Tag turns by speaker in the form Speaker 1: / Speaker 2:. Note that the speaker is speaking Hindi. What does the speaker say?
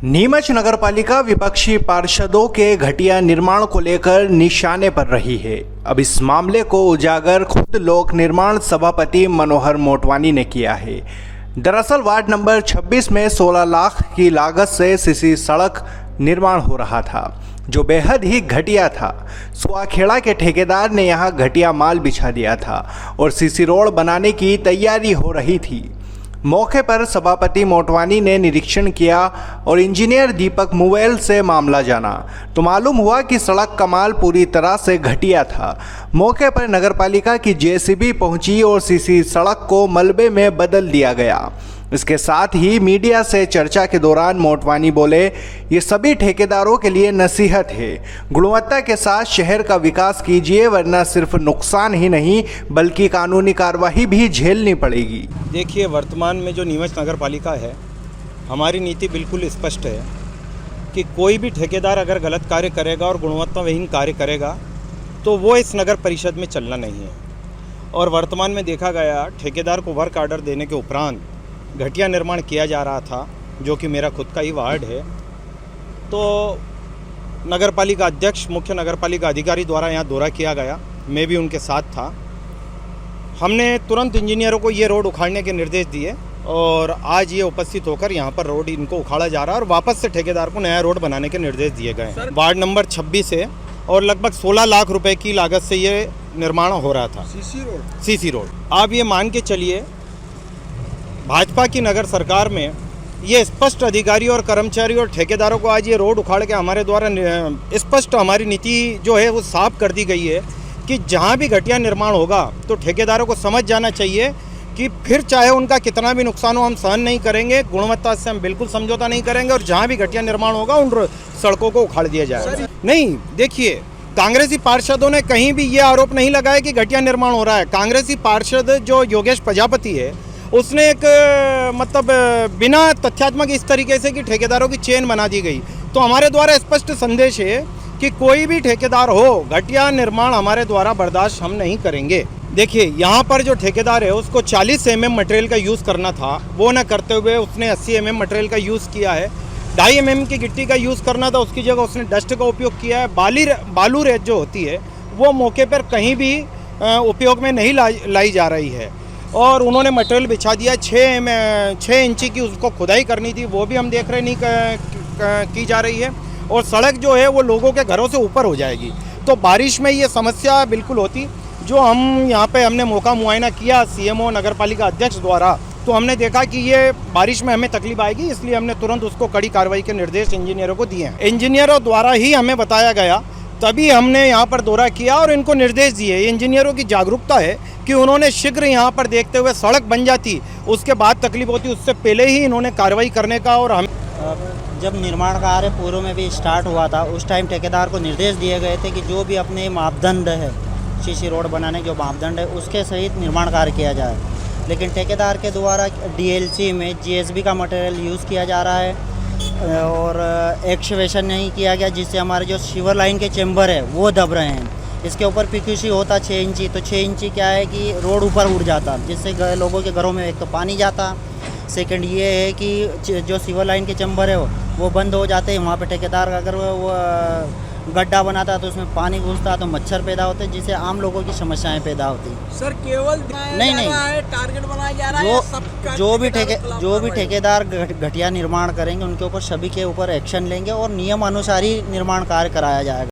Speaker 1: नीमच नगरपालिका विपक्षी पार्षदों के घटिया निर्माण को लेकर निशाने पर रही है। अब इस मामले को उजागर खुद लोक निर्माण सभापति मनोहर मोटवानी ने किया है। दरअसल वार्ड नंबर 26 में 16 लाख की लागत से सीसी सड़क निर्माण हो रहा था, जो बेहद ही घटिया था। सुआखेड़ा के ठेकेदार ने यहां घटिया माल बिछा दिया था और सीसी रोड बनाने की तैयारी हो रही थी। मौके पर सभापति मोटवानी ने निरीक्षण किया और इंजीनियर दीपक मुवेल से मामला जाना तो मालूम हुआ कि सड़क का माल पूरी तरह से घटिया था। मौके पर नगरपालिका की जेसीबी पहुंची और सीसी सड़क को मलबे में बदल दिया गया। इसके साथ ही मीडिया से चर्चा के दौरान मोटवानी बोले, ये सभी ठेकेदारों के लिए नसीहत है, गुणवत्ता के साथ शहर का विकास कीजिए, वरना सिर्फ नुकसान ही नहीं बल्कि कानूनी कार्रवाई भी झेलनी पड़ेगी।
Speaker 2: देखिए, वर्तमान में जो नीमच नगर पालिका है, हमारी नीति बिल्कुल स्पष्ट है कि कोई भी ठेकेदार अगर गलत कार्य करेगा और गुणवत्ताविहीन कार्य करेगा तो वो इस नगर परिषद में चलना नहीं है। और वर्तमान में देखा गया, ठेकेदार को वर्क ऑर्डर देने के उपरांत घटिया निर्माण किया जा रहा था, जो कि मेरा खुद का ही वार्ड है। तो नगरपालिका अध्यक्ष, मुख्य नगरपालिका अधिकारी द्वारा यहाँ दौरा किया गया, मैं भी उनके साथ था। हमने तुरंत इंजीनियरों को ये रोड उखाड़ने के निर्देश दिए और आज ये उपस्थित होकर यहाँ पर रोड इनको उखाड़ा जा रहा है और वापस से ठेकेदार को नया रोड बनाने के निर्देश दिए गए। वार्ड नंबर 26 है और लगभग 16 लाख रुपए की लागत से ये निर्माण हो रहा था। सीसी रोड आप ये मान के चलिए, भाजपा की नगर सरकार में ये स्पष्ट अधिकारी और कर्मचारी और ठेकेदारों को आज ये रोड उखाड़ के हमारे द्वारा स्पष्ट हमारी नीति जो है वो साफ कर दी गई है कि जहाँ भी घटिया निर्माण होगा तो ठेकेदारों को समझ जाना चाहिए कि फिर चाहे उनका कितना भी नुकसान हो हम सहन नहीं करेंगे, गुणवत्ता से हम बिल्कुल समझौता नहीं करेंगे और जहाँ भी घटिया निर्माण होगा उन सड़कों को उखाड़ दिया जाएगा। नहीं, देखिए, कांग्रेसी पार्षदों ने कहीं भी ये आरोप नहीं लगाया कि घटिया निर्माण हो रहा है। कांग्रेसी पार्षद जो योगेश प्रजापति है, उसने एक बिना तथ्यात्मक इस तरीके से कि ठेकेदारों की चेन बना दी गई। तो हमारे द्वारा स्पष्ट संदेश है कि कोई भी ठेकेदार हो, घटिया निर्माण हमारे द्वारा बर्दाश्त हम नहीं करेंगे। देखिए, यहाँ पर जो ठेकेदार है उसको 40 mm मटेरियल का यूज़ करना था, वो न करते हुए उसने 80 mm मटेरियल का यूज़ किया है। 2.5 mm की गिट्टी का यूज़ करना था, उसकी जगह उसने डस्ट का उपयोग किया है। बालू रेत जो होती है वो मौके पर कहीं भी उपयोग में नहीं लाई जा रही है और उन्होंने मटेरियल बिछा दिया। 6 इंची की उसको खुदाई करनी थी, वो भी हम देख रहे नहीं की जा रही है और सड़क जो है वो लोगों के घरों से ऊपर हो जाएगी। तो बारिश में ये समस्या बिल्कुल होती। जो हम यहाँ पे हमने मौका मुआयना किया सीएमओ नगरपालिका अध्यक्ष द्वारा, तो हमने देखा कि ये बारिश में हमें तकलीफ आएगी, इसलिए हमने तुरंत उसको कड़ी कार्रवाई के निर्देश इंजीनियरों को दिए हैं। इंजीनियरों द्वारा ही हमें बताया गया, तभी हमने यहाँ पर दौरा किया और इनको निर्देश दिए। इंजीनियरों की जागरूकता है कि उन्होंने शीघ्र यहाँ पर देखते हुए सड़क बन जाती, उसके बाद तकलीफ होती, उससे पहले ही इन्होंने कार्रवाई करने का। और हम
Speaker 3: जब निर्माण कार्य पूर्व में भी स्टार्ट हुआ था, उस टाइम ठेकेदार को निर्देश दिए गए थे कि जो भी अपने मापदंड है, सीसी रोड बनाने के जो मापदंड है उसके सहित निर्माण कार्य किया जाए। लेकिन ठेकेदार के द्वारा डीएलसी में जीएसबी का मटेरियल यूज़ किया जा रहा है और एक्सवेशन नहीं किया गया, जिससे हमारे जो सीवर लाइन के चेंबर है वो दब रहे हैं। इसके ऊपर पीक्यूसी होता 6 इंची, तो 6 इंची क्या है कि रोड ऊपर उड़ जाता, जिससे लोगों के घरों में एक तो पानी जाता, सेकंड ये है कि जो सीवर लाइन के चेंबर है वो बंद हो जाते हैं। वहाँ पे ठेकेदार अगर वो गड्ढा बनाता है तो उसमें पानी घुसता तो मच्छर पैदा होते हैं, जिससे आम लोगों की समस्याएं पैदा होती हैं।
Speaker 4: सर, केवल
Speaker 3: नहीं,
Speaker 4: टारगेट बनाया जा रहा है।
Speaker 3: जो भी ठेकेदार घटिया निर्माण करेंगे उनके ऊपर सभी के ऊपर एक्शन लेंगे और नियम अनुसार ही निर्माण कार्य कराया जाएगा।